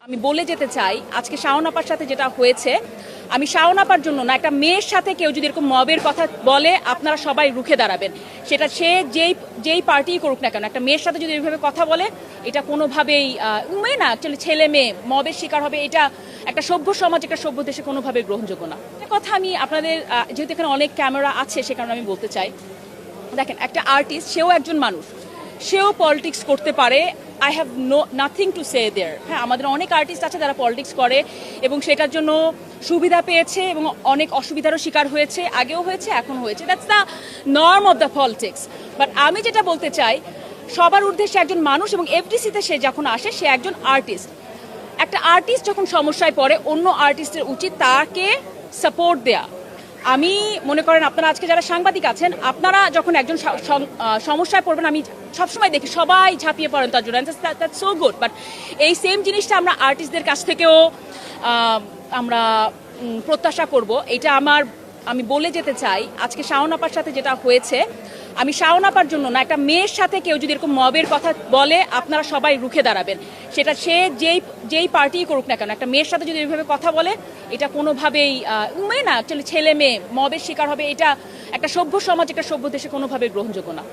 আমি বলে যেতে চাই আজকে শাওন আপার সাথে যেটা হয়েছে, আমি শাওন আপার জন্য না, একটা মেয়ের সাথে কেউ যদি এরকম মবের কথা বলে আপনারা সবাই রুখে দাঁড়াবেন। সেটা সে যেই পার্টিই করুক না কেন, একটা মেয়ের সাথে যদি এইভাবে কথা বলে এটা কোনোভাবেই মেয়ে না, অ্যাকচুয়ালি ছেলে মেয়ে মবের শিকার হবে, এটা একটা সভ্য সমাজ, একটা সভ্য দেশে কোনোভাবে গ্রহণযোগ্য না। একটা কথা আমি আপনাদের, যেহেতু এখানে অনেক ক্যামেরা আছে সে কারণে আমি বলতে চাই, দেখেন একটা আর্টিস্ট, সেও একজন মানুষ, সেও পলিটিক্স করতে পারে। I have nothing to say there. হ্যাঁ, আমাদের অনেক আর্টিস্ট আছে যারা পলিটিক্স করে এবং সেটার জন্য সুবিধা পেয়েছে এবং অনেক অসুবিধারও শিকার হয়েছে, আগেও হয়েছে, এখন হয়েছে। That's the norm of the politics. But আমি যেটা বলতে চাই, সবার ঊর্ধ্বে সে একজন মানুষ এবং এফডিসিতে সে যখন আসে সে একজন আর্টিস্ট। একটা আর্টিস্ট যখন সমস্যায় পড়ে অন্য আর্টিস্টের উচিত তাকে সাপোর্ট দেয়া। আমি মনে করেন আপনারা আজকে যারা সাংবাদিক আছেন, আপনারা যখন একজন সমস্যায় পড়বেন, আমি সবসময় দেখি সবাই ঝাঁপিয়ে পড়েন তার জন্য, দ্যাটস সো গুড। বাট এই সেম জিনিসটা আমরা আর্টিস্টদের কাছ থেকেও আমরা প্রত্যাশা করব। এটা আমি বলে যেতে চাই আজকে শাওন আপার সাথে যেটা হয়েছে, আমি শাওন আপার জন্য না, একটা মেয়ের সাথে কেউ যদি এরকম মবের কথা বলে আপনারা সবাই রুখে দাঁড়াবেন। সেটা সে যেই পার্টিই করুক না কেন, একটা মেয়ের সাথে যদি এইভাবে কথা বলে এটা কোনোভাবেই মেয়ে না, অ্যাকচুয়ালি ছেলে মেয়ে মবের শিকার হবে, এটা একটা সভ্য সমাজ, একটা সভ্য দেশে কোনোভাবেই গ্রহণযোগ্য না।